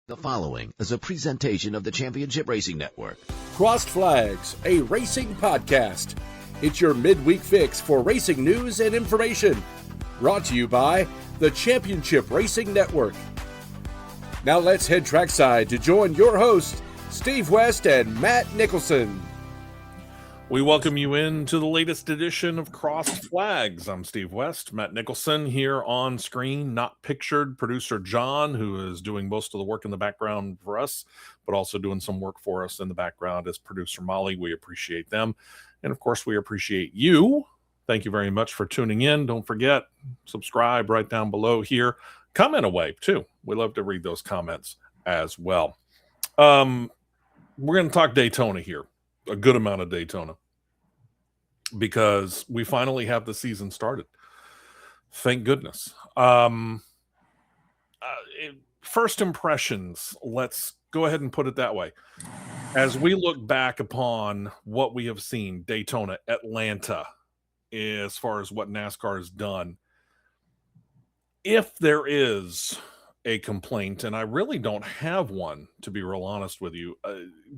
The following is a presentation of the Championship Racing Network. Crossed Flags, a racing podcast. It's your midweek fix for racing news and information. Brought to you by the Championship Racing Network. Now let's head trackside to join your hosts, Steve West and Matt Nicholson. We welcome you into the latest edition of Crossed Flags. I'm Steve West. Matt Nicholson here on screen, not pictured. Producer John, who is doing most of the work in the background for us, but also doing some work for us in the background, is producer Molly. We appreciate them. And of course, we appreciate you. Thank you very much for tuning in. Don't forget, subscribe right down below here. Comment away, too. We love to read those comments as well. We're going to talk Daytona here. A good amount of Daytona, because we finally have the season started. Thank goodness. First impressions, let's go ahead and put it that way. As we look back upon what we have seen, Daytona, Atlanta, as far as what NASCAR has done, if there is a complaint, and I really don't have one, to be real honest with you,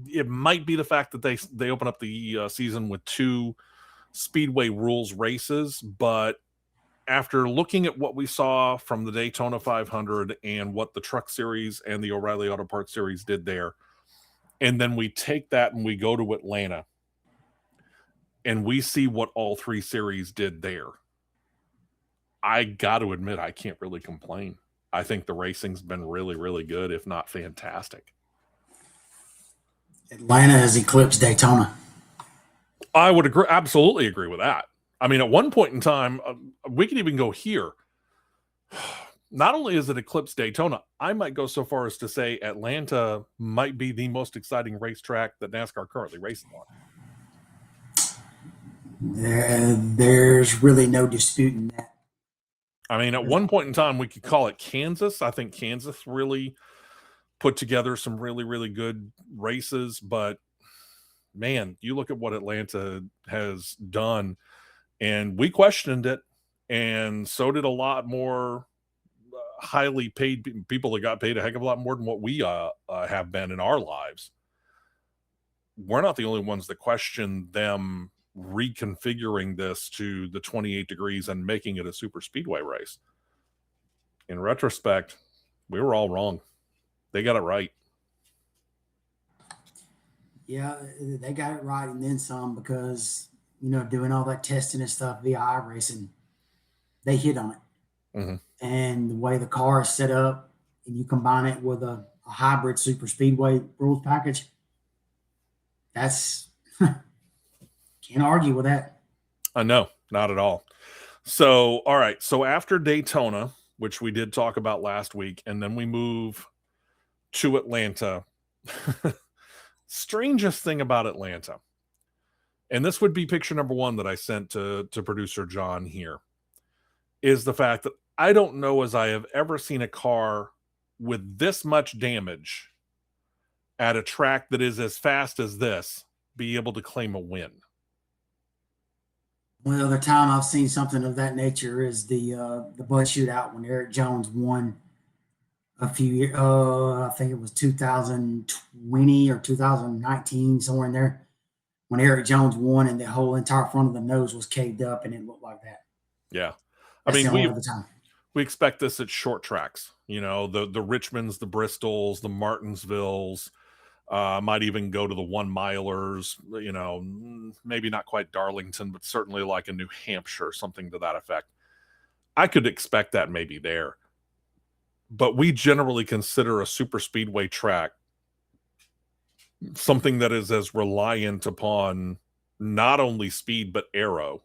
it might be the fact that they open up the season with 2 Speedway rules races, but after looking at what we saw from the Daytona 500 and what the Truck Series and the O'Reilly Auto Parts Series did there, and then we take that and we go to Atlanta and we see what all 3 series did there, I got to admit I can't really complain. I think the racing's been really, really good, if not fantastic. Atlanta has eclipsed Daytona. I would agree, absolutely agree with that. I mean, at one point in time, we could even go here. Not only is it eclipsed Daytona, I might go so far as to say Atlanta might be the most exciting racetrack that NASCAR currently races on. There's really no disputing that. I mean, at one point in time, we could call it Kansas. I think Kansas really put together some really, really good races. But, man, you look at what Atlanta has done, and we questioned it, and so did a lot more highly paid people that got paid a heck of a lot more than what we have been in our lives. We're not the only ones that question them reconfiguring this to the 28 degrees and making it a super speedway race. In retrospect, we were all wrong. They got it right. Yeah, they got it right and then some, because, doing all that testing and stuff via iRacing, they hit on it. Mm-hmm. And the way the car is set up, and you combine it with a hybrid super speedway rules package, that's can't argue with that. No, not at all. So, all right. So after Daytona, which we did talk about last week, and then we move to Atlanta. Strangest thing about Atlanta, and this would be picture number 1 that I sent to producer John here, is the fact that I don't know as I have ever seen a car with this much damage at a track that is as fast as this be able to claim a win. Well, the time I've seen something of that nature is the Bud Shootout when Eric Jones won a few years. I think it was 2020 or 2019, somewhere in there, when Eric Jones won and the whole entire front of the nose was caved up and it looked like that. Yeah, That's I mean, the time. We expect this at short tracks. The Richmonds, the Bristols, the Martinsvilles. Might even go to the 1 milers, maybe not quite Darlington, but certainly like a New Hampshire, something to that effect. I could expect that maybe there. But we generally consider a super speedway track something that is as reliant upon not only speed, but aero.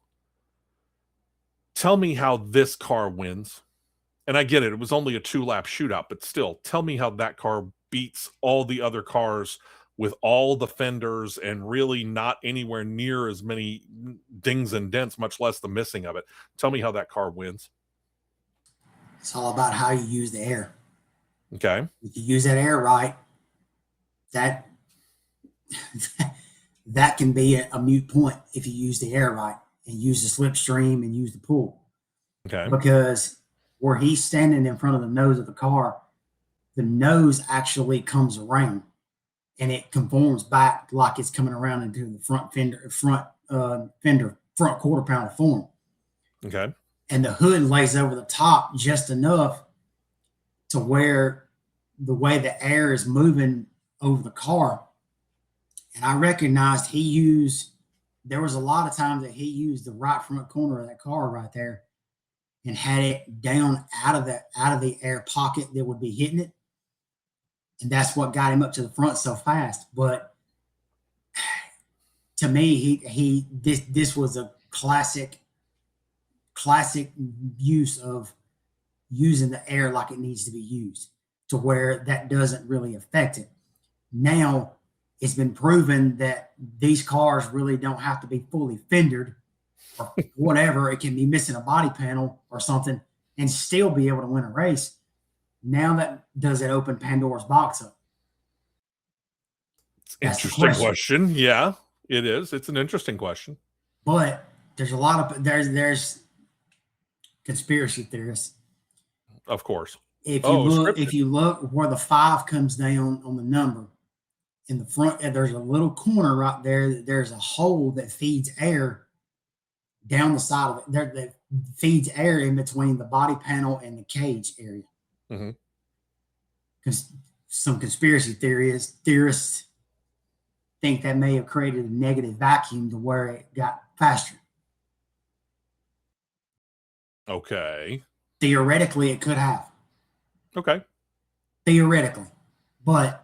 Tell me how this car wins. And I get it. It was only a 2-lap shootout, but still, tell me how that car beats all the other cars with all the fenders and really not anywhere near as many dings and dents, much less the missing of it. Tell me how that car wins. It's all about how you use the air. Okay. If you use that air right, that can be a moot point if you use the air right and use the slipstream and use the pull. Okay. Because where he's standing in front of the nose of the car, the nose actually comes around and it conforms back like it's coming around into the front quarter panel form. Okay. And the hood lays over the top just enough to where the way the air is moving over the car. And I recognized there was a lot of times that he used the right front corner of that car right there and had it down out of the air pocket that would be hitting it. And that's what got him up to the front so fast. But to me, this was a classic use of using the air like it needs to be used, to where that doesn't really affect it. Now it's been proven that these cars really don't have to be fully fendered or whatever. It can be missing a body panel or something and still be able to win a race. Now does it open Pandora's box up? That's interesting question. Yeah, it is. It's an interesting question. But there's a lot of there's conspiracy theorists. Of course. If you look where the 5 comes down on the number in the front, there's a little corner right there. There's a hole that feeds air down the side of it. That feeds air in between the body panel and the cage area. Because some conspiracy theorists think that may have created a negative vacuum to where it got faster. Okay. Theoretically, it could have. Okay. Theoretically. But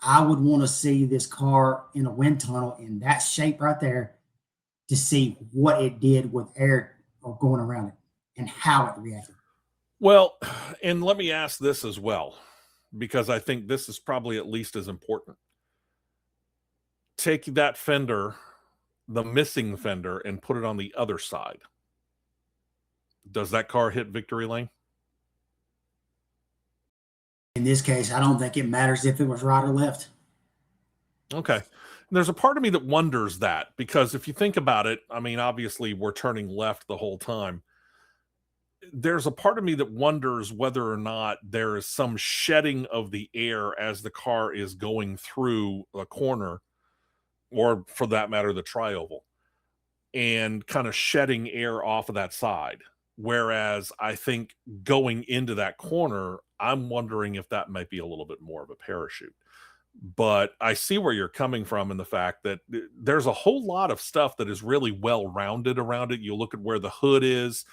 I would want to see this car in a wind tunnel in that shape right there to see what it did with air or going around it and how it reacted. Well, and let me ask this as well, because I think this is probably at least as important. Take that fender, the missing fender, and put it on the other side. Does that car hit victory lane? In this case, I don't think it matters if it was right or left. Okay. There's a part of me that wonders that, because if you think about it, I mean, obviously we're turning left the whole time. There's a part of me that wonders whether or not there is some shedding of the air as the car is going through a corner, or for that matter, the trioval, and kind of shedding air off of that side. Whereas I think going into that corner, I'm wondering if that might be a little bit more of a parachute. But I see where you're coming from in the fact that there's a whole lot of stuff that is really well-rounded around it. You look at where the hood is,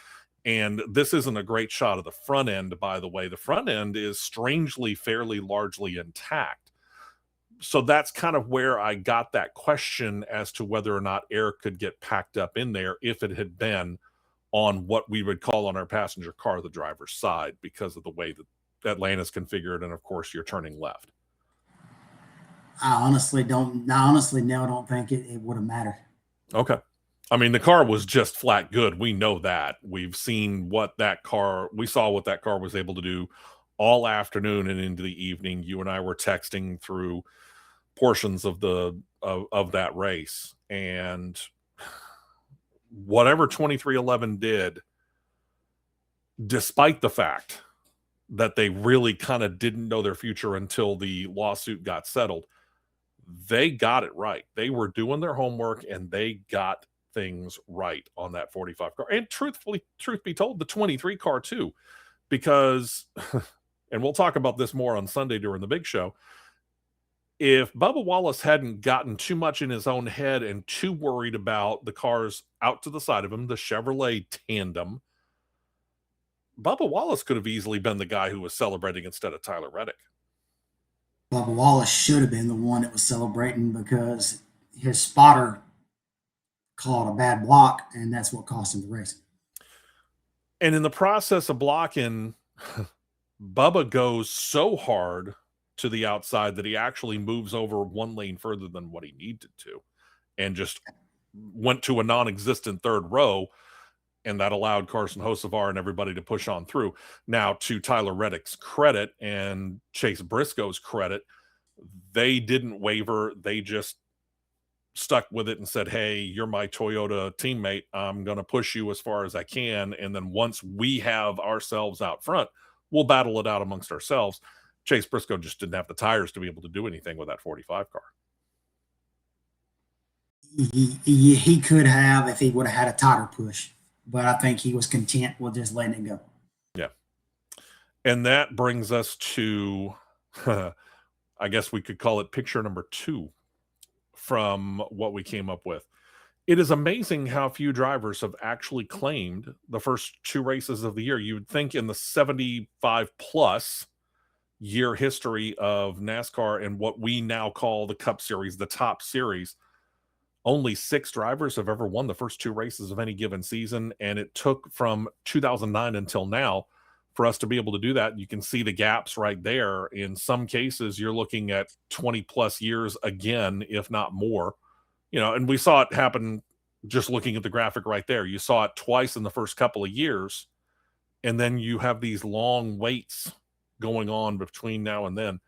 and this isn't a great shot of the front end, by the way. The front end is strangely fairly largely intact. So that's kind of where I got that question as to whether or not air could get packed up in there if it had been on what we would call on our passenger car the driver's side, because of the way that Atlanta's configured, and of course you're turning left. I honestly now don't think it would have mattered. Okay. I mean, the car was just flat good. We know that. We've seen we saw what that car was able to do all afternoon and into the evening. You and I were texting through portions of that race, and whatever 2311 did, despite the fact that they really kind of didn't know their future until the lawsuit got settled, they got it right. They were doing their homework and they got things right on that 45 car. And truth be told, the 23 car too, because, and we'll talk about this more on Sunday during the big show, if Bubba Wallace hadn't gotten too much in his own head and too worried about the cars out to the side of him, the Chevrolet tandem, Bubba Wallace could have easily been the guy who was celebrating instead of Tyler Reddick. Bubba Wallace should have been the one that was celebrating, because his spotter called a bad block, and that's what cost him the race. And in the process of blocking, Bubba goes so hard to the outside that he actually moves over one lane further than what he needed to, and just went to a non-existent third row, and that allowed Carson Hocevar and everybody to push on through. Now, to Tyler Reddick's credit and Chase Briscoe's credit, they didn't waver. They just stuck with it and said, hey, you're my Toyota teammate. I'm going to push you as far as I can. And then once we have ourselves out front, we'll battle it out amongst ourselves. Chase Briscoe just didn't have the tires to be able to do anything with that 45 car. He could have if he would have had a tighter push, but I think he was content with just letting it go. Yeah. And that brings us to, I guess we could call it picture number 2 from what we came up with. It is amazing how few drivers have actually claimed the first 2 races of the year. You would think in the 75 plus year history of NASCAR and what we now call the Cup Series, the top series, only 6 drivers have ever won the first 2 races of any given season. And it took from 2009 until now for us to be able to do that. You can see the gaps right there. In some cases, you're looking at 20 plus years again, if not more. And we saw it happen just looking at the graphic right there. You saw it twice in the first couple of years, and then you have these long waits going on between now and then.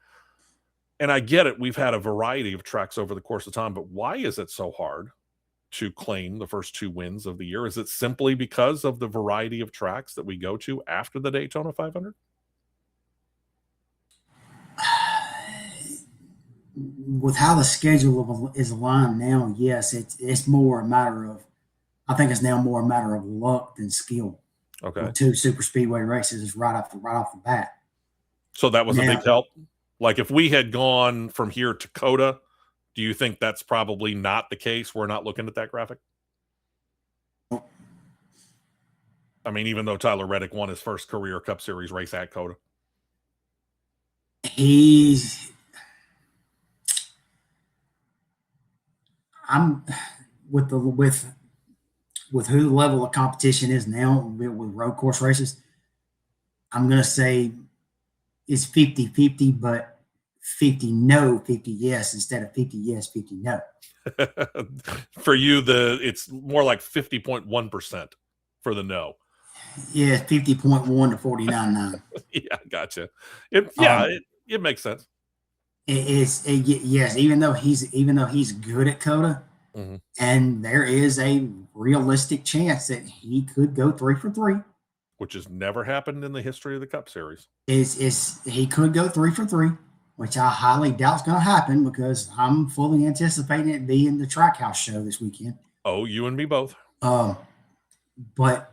And I get it. We've had a variety of tracks over the course of time, but why is it so hard to claim the first 2 wins of the year? Is it simply because of the variety of tracks that we go to after the Daytona 500? With how the schedule is aligned now, yes, it's more a matter of, I think it's now more a matter of luck than skill. Okay. With 2 super speedway races right off the bat. So that was a big help. Like if we had gone from here to Coda, do you think that's probably not the case? We're not looking at that graphic. I mean, even though Tyler Reddick won his first career Cup Series race at Coda. I'm with who the level of competition is now with road course races. I'm going to say it's 50-50, but 50 no, 50 yes, instead of 50 yes, 50 no. For you, it's more like 50.1% for the no. Yeah, 50.1 to 49.9. Yeah, gotcha. It makes sense. Yes, even though he's good at Coda, mm-hmm. and there is a realistic chance that he could go 3 for 3, which has never happened in the history of the Cup Series. He could go 3 for 3, which I highly doubt is going to happen because I'm fully anticipating it being the Trackhouse show this weekend. Oh, you and me both. But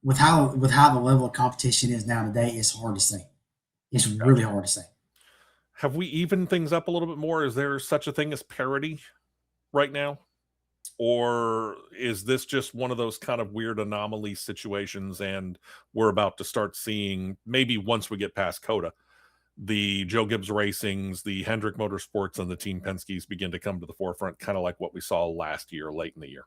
with how the level of competition is now today, it's hard to say. It's really hard to say. Have we evened things up a little bit more? Is there such a thing as parity right now? Or is this just one of those kind of weird anomaly situations and we're about to start seeing, maybe once we get past Coda, the Joe Gibbs Racings, the Hendrick Motorsports, and the Team Penske's begin to come to the forefront, kind of like what we saw last year, late in the year?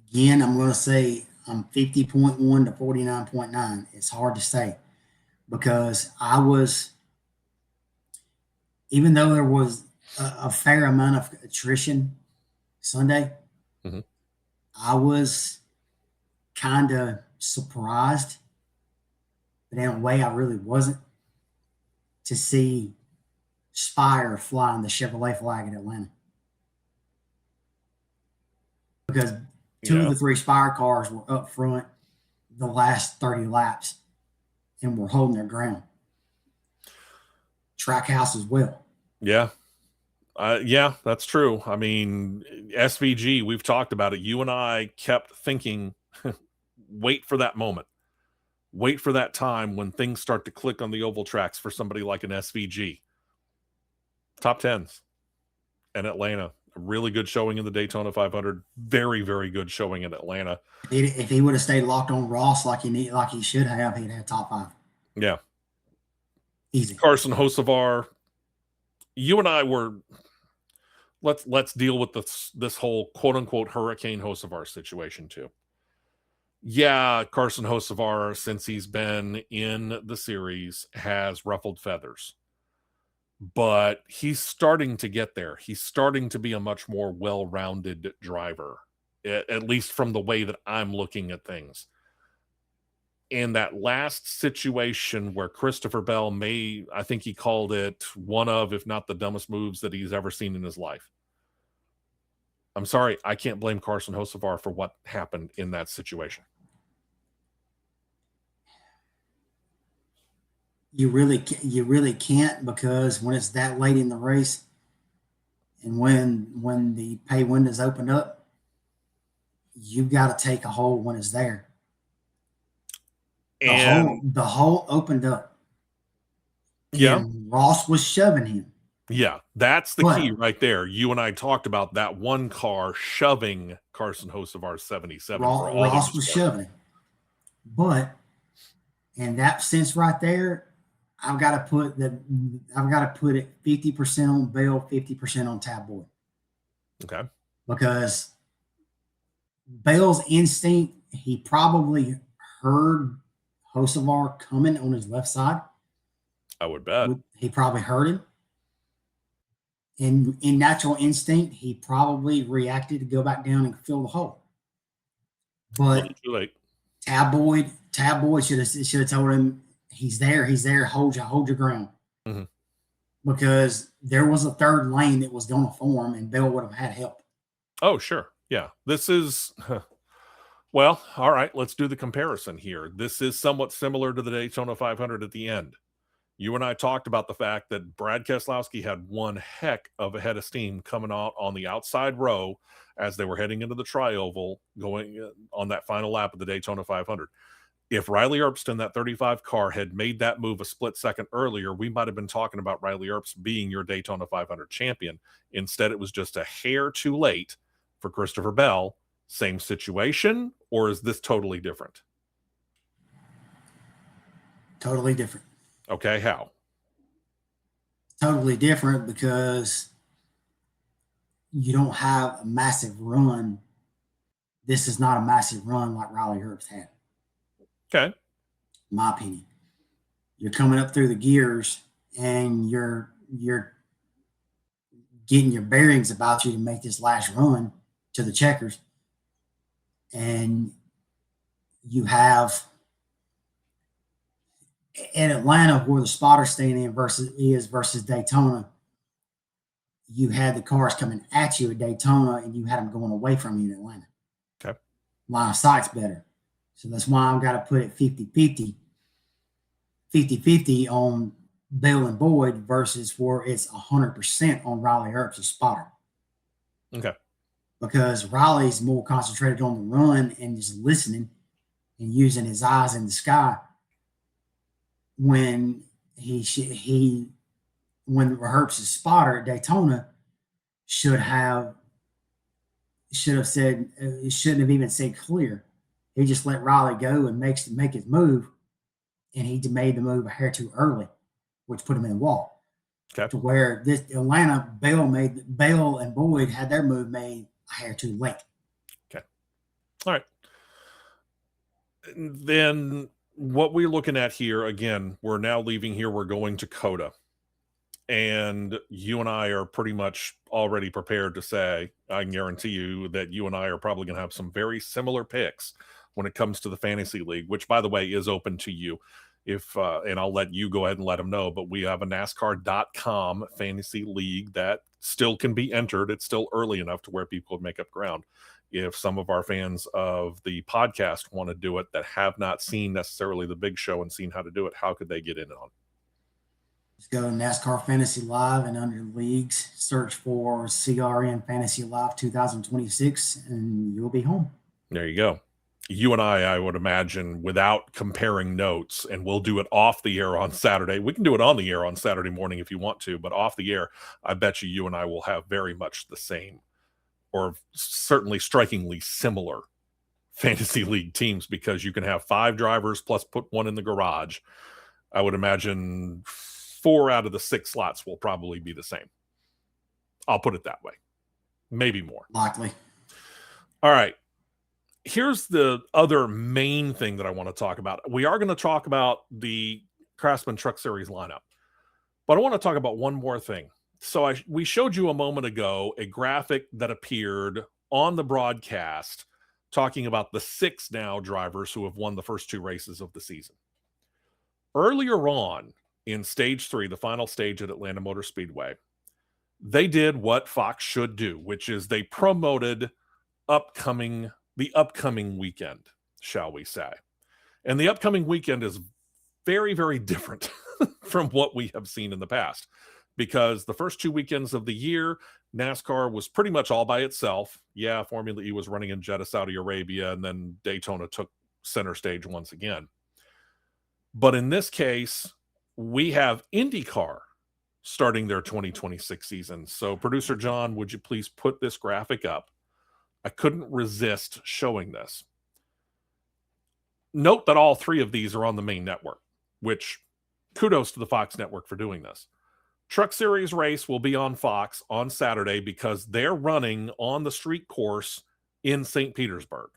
Again, I'm going to say I'm 50.1 to 49.9. It's hard to say because even though there was a fair amount of attrition Sunday, mm-hmm. I was kind of surprised, but in a way I really wasn't, to see Spire flying the Chevrolet flag in Atlanta. Because 2 of the 3 Spire cars were up front the last 30 laps and were holding their ground. Trackhouse as well. Yeah. Yeah, that's true. I mean, SVG, we've talked about it. You and I kept thinking, wait for that moment. Wait for that time when things start to click on the oval tracks for somebody like an SVG. Top 10s in Atlanta. A really good showing in the Daytona 500. Very, very good showing in Atlanta. If he would have stayed locked on Ross like he should have, he'd have top 5. Yeah. Easy. Carson Hocevar. You and I were... Let's deal with this whole quote-unquote Hurricane Hocevar situation too. Yeah, Carson Hocevar, since he's been in the series, has ruffled feathers. But he's starting to get there. He's starting to be a much more well-rounded driver, at least from the way that I'm looking at things. In that last situation where Christopher Bell I think he called it one of, if not the dumbest moves that he's ever seen in his life. I'm sorry, I can't blame Carson Hocevar for what happened in that situation. You really can't, because when it's that late in the race, and when the pay windows open up, you've got to take a hole when it's there. The hole opened up. Yeah. And Ross was shoving him. Yeah, that's the key right there. You and I talked about that one car shoving Carson Hocevar 77. Ross was shoving him. But in that sense right there, I've got to put it 50% on Bell, 50% on Tab Boyd. Okay. Because Bell's instinct, he probably heard Hocevar coming on his left side. I would bet. He probably heard him. And in natural instinct, he probably reacted to go back down and fill the hole. But too late. Tab Boyd should have told him, he's there, hold your ground. Mm-hmm. Because there was a third lane that was going to form, and Bell would have had help. Oh, sure. Yeah. This is, well, all right, let's do the comparison here. This is somewhat similar to the Daytona 500 at the end. You and I talked about the fact that Brad Keselowski had one heck of a head of steam coming out on the outside row as they were heading into the tri-oval going on that final lap of the Daytona 500. If Riley Earpst in that 35 car had made that move a split second earlier, we might have been talking about Riley Earpst being your Daytona 500 champion. Instead, it was just a hair too late for Christopher Bell. Same situation, or is this totally different? Totally different. Okay, how? Totally different because you don't have a massive run. This is not a massive run like Riley Earpst had. Okay. In my opinion. You're coming up through the gears and you're getting your bearings about you to make this last run to the checkers. And you have in Atlanta, where the spotter standing versus Daytona, you had the cars coming at you at Daytona and you had them going away from you in Atlanta. Okay. Line of sight's better. So that's why I've got to put it 50-50 on Bell and Boyd versus where it's 100% on Riley Earpst's spotter. Okay. Because Riley's more concentrated on the run and just listening and using his eyes in the sky. When when Herbst's spotter at Daytona should have said, it shouldn't have even said clear. He just let Riley go and make his move, and he made the move a hair too early, which put him in the wall. Okay. To where this Atlanta, Bell and Boyd had their move made a hair too late. Okay. All right. Then what we're looking at here, again, we're now leaving here. We're going to COTA. And you and I are pretty much already prepared to say, I can guarantee you that you and I are probably going to have some very similar picks when it comes to the fantasy league, which, by the way, is open to you. And I'll let you go ahead and let them know, but we have a NASCAR.com fantasy league that still can be entered. It's still early enough to where people make up ground. If some of our fans of the podcast want to do it that have not seen necessarily the big show and seen how to do it, how could they get in on it? Just go to NASCAR Fantasy Live and under leagues, search for CRN Fantasy Live 2026, and you'll be home. There you go. You and I would imagine, without comparing notes, and we'll do it off the air on Saturday. We can do it on the air on Saturday morning if you want to, but off the air, I bet you and I will have very much the same, or certainly strikingly similar fantasy league teams, because you can have 5 drivers plus put one in the garage. I would imagine 4 out of the 6 slots will probably be the same. I'll put it that way. Maybe more. Likely. All right. Here's the other main thing that I want to talk about. We are going to talk about the Craftsman Truck Series lineup, but I want to talk about one more thing. So we showed you a moment ago a graphic that appeared on the broadcast talking about the 6 now drivers who have won the first 2 races of the season. Earlier on in stage 3, the final stage at Atlanta Motor Speedway, they did what Fox should do, which is they promoted the upcoming weekend, shall we say. And the upcoming weekend is very, very different from what we have seen in the past, because the first 2 weekends of the year, NASCAR was pretty much all by itself. Yeah, Formula E was running in Jeddah, Saudi Arabia, and then Daytona took center stage once again. But in this case, we have IndyCar starting their 2026 season. So, producer John, would you please put this graphic up? I couldn't resist showing this. Note that all 3 of these are on the main network, which kudos to the Fox network for doing this. Truck Series race will be on Fox on Saturday because they're running on the street course in St. Petersburg.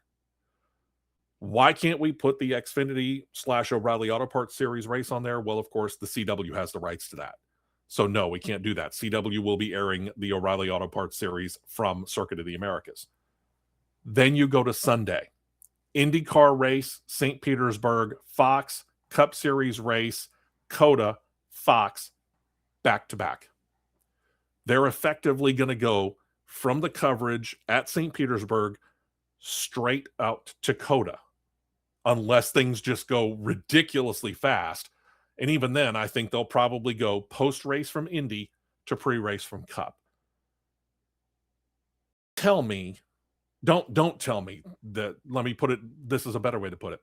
Why can't we put the Xfinity/O'Reilly Auto Parts Series race on there? Well, of course, the CW has the rights to that. So no, we can't do that. CW will be airing the O'Reilly Auto Parts Series from Circuit of the Americas. Then you go to Sunday. IndyCar race, St. Petersburg, Fox, Cup Series race, COTA, Fox, back to back. They're effectively going to go from the coverage at St. Petersburg straight out to COTA, unless things just go ridiculously fast. And even then, I think they'll probably go post-race from Indy to pre-race from Cup. Tell me, don't tell me that, let me put it, this is a better way to put it.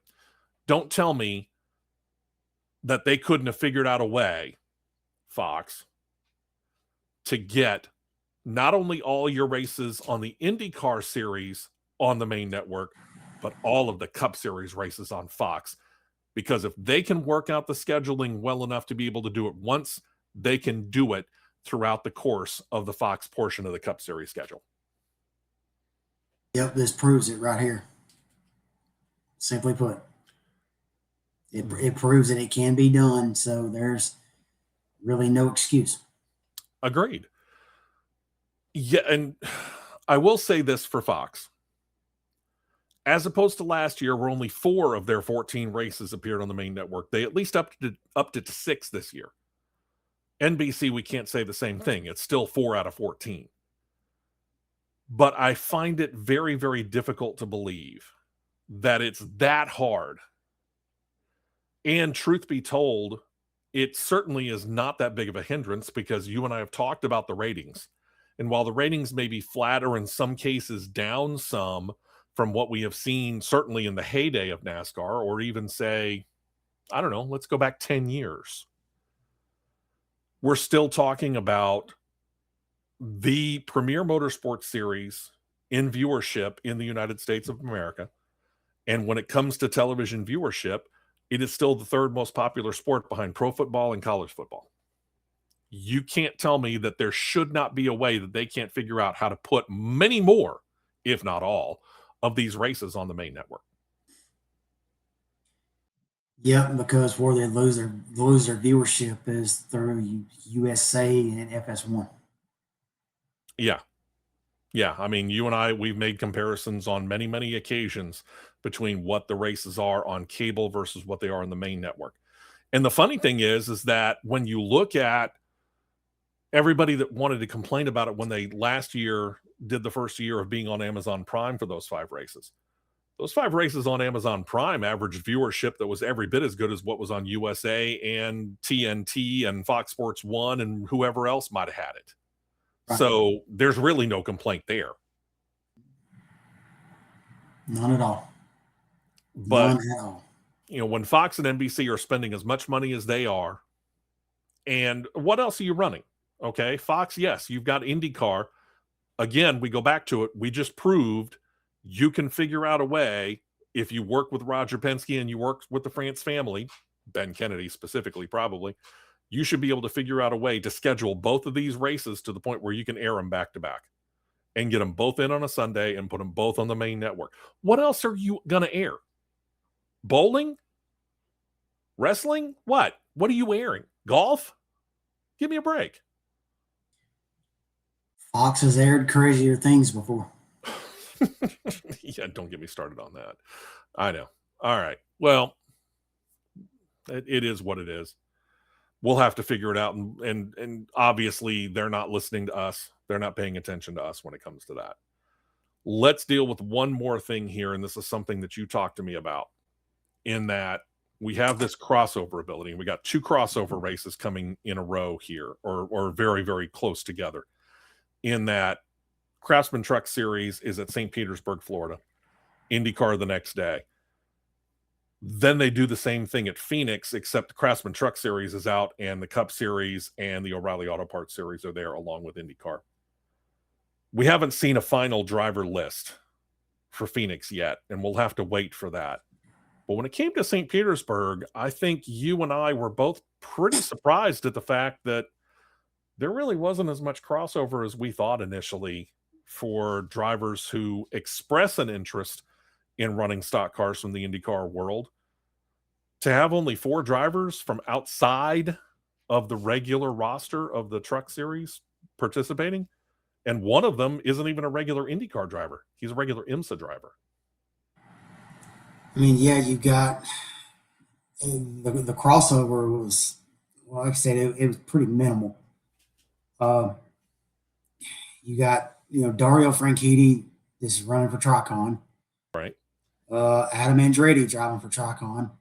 Don't tell me that they couldn't have figured out a way, Fox, to get not only all your races on the IndyCar series on the main network, but all of the Cup Series races on Fox. Because if they can work out the scheduling well enough to be able to do it once, they can do it throughout the course of the Fox portion of the Cup Series schedule. Yep, this proves it right here. Simply put, it proves that it can be done. So there's really no excuse. Agreed. Yeah, and I will say this for Fox. As opposed to last year, where only 4 of their 14 races appeared on the main network, they at least upped it to 6 this year. NBC, we can't say the same thing. It's still 4 out of 14. But I find it very, very difficult to believe that it's that hard. And truth be told, it certainly is not that big of a hindrance, because you and I have talked about the ratings. And while the ratings may be flat or in some cases down some from what we have seen, certainly in the heyday of NASCAR, or even say, I don't know, let's go back 10 years. We're still talking about the premier motorsports series in viewership in the United States of America. And when it comes to television viewership, it is still the 3rd most popular sport behind pro football and college football. You can't tell me that there should not be a way that they can't figure out how to put many more, if not all, of these races on the main network. Yeah, because where they lose their viewership is through USA and FS1. Yeah. Yeah. I mean, you and I, we've made comparisons on many, many occasions between what the races are on cable versus what they are on the main network. And the funny thing is that when you look at everybody that wanted to complain about it when they last year did the first year of being on Amazon Prime for those 5 races, those 5 races on Amazon Prime averaged viewership that was every bit as good as what was on USA and TNT and Fox Sports 1 and whoever else might have had it. Right. So there's really no complaint there. None at all. But, none at all. You know, when Fox and NBC are spending as much money as they are, and what else are you running? Okay, Fox, yes, you've got IndyCar. Again, we go back to it. We just proved you can figure out a way, if you work with Roger Penske and you work with the France family, Ben Kennedy specifically probably, you should be able to figure out a way to schedule both of these races to the point where you can air them back to back and get them both in on a Sunday and put them both on the main network. What else are you going to air? Bowling? Wrestling? What are you airing? Golf? Give me a break. Fox has aired crazier things before. Yeah, don't get me started on that. I know. All right. Well, it is what it is. we'll have to figure it out. And obviously they're not listening to us. They're not paying attention to us when it comes to that. Let's deal with one more thing here. And this is something that you talked to me about, in that we have this crossover ability. And we got 2 crossover races coming in a row here, or very, very close together, in that Craftsman Truck Series is at St. Petersburg, Florida, IndyCar the next day. Then they do the same thing at Phoenix, except the Craftsman Truck Series is out and the Cup Series and the O'Reilly Auto Parts Series are there along with IndyCar. We haven't seen a final driver list for Phoenix yet, and we'll have to wait for that. But when it came to St. Petersburg, I think you and I were both pretty surprised at the fact that there really wasn't as much crossover as we thought initially for drivers who express an interest in running stock cars from the IndyCar world. To have only 4 drivers from outside of the regular roster of the Truck Series participating, and one of them isn't even a regular IndyCar driver. He's a regular IMSA driver. I mean, yeah, you got the crossover was, well, like I said, it was pretty minimal. You got, Dario Franchitti, this is running for Tricon. Right. Adam Andretti driving for Tricon.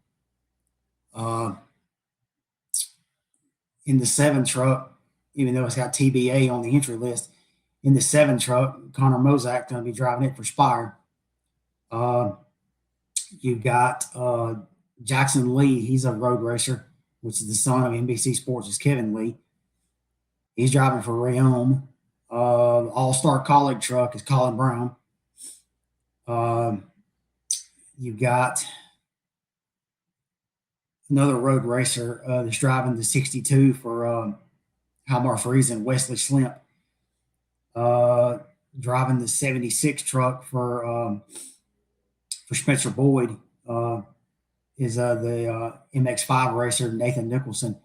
In the 7 truck, even though it's got TBA on the entry list, in the 7 truck, Connor Mozak going to be driving it for Spire. You got Jackson Lee. He's a road racer, which is the son of NBC Sports' Kevin Lee. He's driving for Rayom. All-Star Colleague truck is Colin Brown. You got another road racer that's driving the 62 for Halmar Friesen, Wesley Slimp. Driving the 76 truck for Spencer Boyd is the MX5 racer, Nathan Nicholson.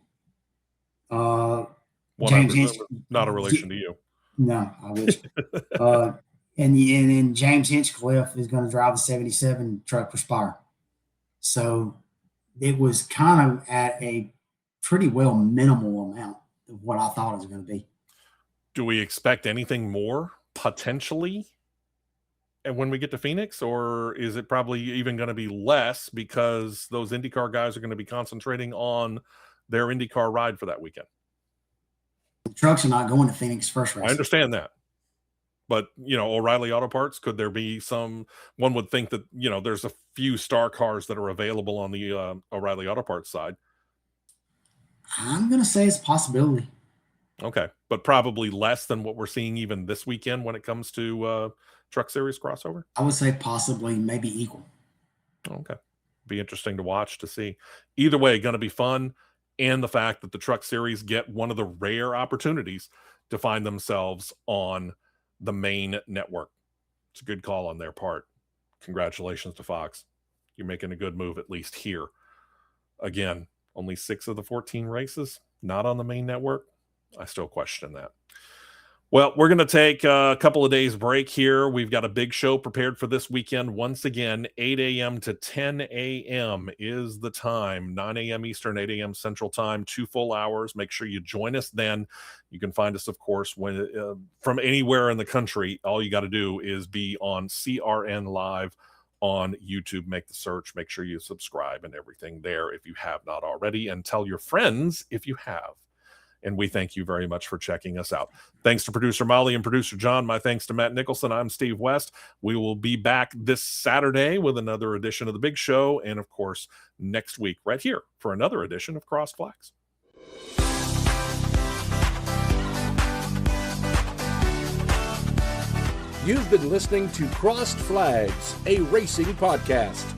James not a relation to you. No, I wish. And then James Hinchcliffe is going to drive the 77 truck for Spire. So it was kind of at a pretty well minimal amount of what I thought it was going to be. Do we expect anything more potentially and when we get to Phoenix, or is it probably even going to be less because those IndyCar guys are going to be concentrating on their IndyCar ride for that weekend? The trucks are not going to Phoenix first race. I understand that. But, O'Reilly Auto Parts, could there be one would think that, there's a few star cars that are available on the O'Reilly Auto Parts side. I'm going to say it's a possibility. Okay. But probably less than what we're seeing even this weekend when it comes to Truck Series crossover? I would say possibly, maybe equal. Okay. Be interesting to watch, to see. Either way, going to be fun. And the fact that the Truck Series get one of the rare opportunities to find themselves on the main network. It's a good call on their part. Congratulations to Fox. You're making a good move, at least here. Again, only 6 of the 14 races not on the main network. I still question that. Well, we're going to take a couple of days break here. We've got a big show prepared for this weekend. Once again, 8 a.m. to 10 a.m. is the time. 9 a.m. Eastern, 8 a.m. Central Time, 2 full hours. Make sure you join us then. You can find us, of course, from anywhere in the country. All you got to do is be on CRN Live on YouTube. Make the search. Make sure you subscribe and everything there if you have not already. And tell your friends if you have. And we thank you very much for checking us out. Thanks to producer Molly and producer John. My thanks to Matt Nicholson. I'm Steve West. We will be back this Saturday with another edition of The Big Show. And, of course, next week right here for another edition of Crossed Flags. You've been listening to Crossed Flags, a racing podcast.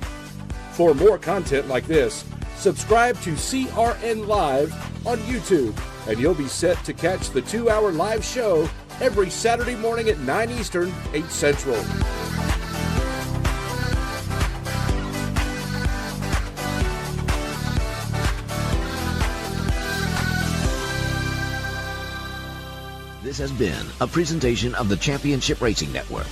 For more content like this, subscribe to CRN Live on YouTube, and you'll be set to catch the 2-hour live show every Saturday morning at 9 Eastern, 8 Central. This has been a presentation of the Championship Racing Network.